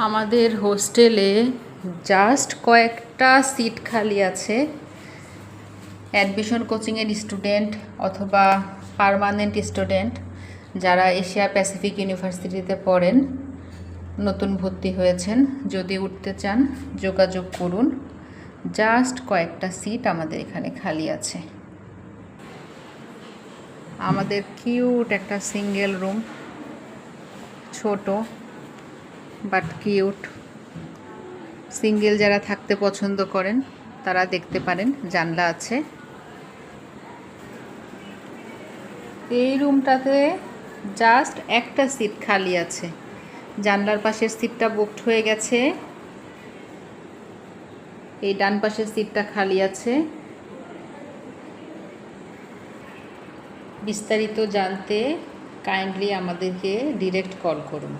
আমাদের হোস্টেলে জাস্ট কয়েকটা সিট খালি আছে। অ্যাডমিশন কোচিংয়ের স্টুডেন্ট অথবা পার্মানেন্ট স্টুডেন্ট যারা এশিয়া প্যাসিফিক ইউনিভার্সিটিতে পড়েন, নতুন ভর্তি হয়েছেন, যদি উঠতে চান যোগাযোগ করুন। জাস্ট কয়েকটা সিট আমাদের এখানে খালি আছে। আমাদের কিউট একটা সিঙ্গেল রুম, ছোট বাট কিউট। সিঙ্গেল যারা থাকতে পছন্দ করেন তারা দেখতে পারেন, জানলা আছে। এই রুমটাতে জাস্ট একটা সিট খালি আছে, জানলার পাশের সিটটা বুকড হয়ে গেছে, এই ডান পাশের সিটটা খালি আছে। বিস্তারিত জানতে কাইন্ডলি আমাদেরকে ডিরেক্ট কল করুন।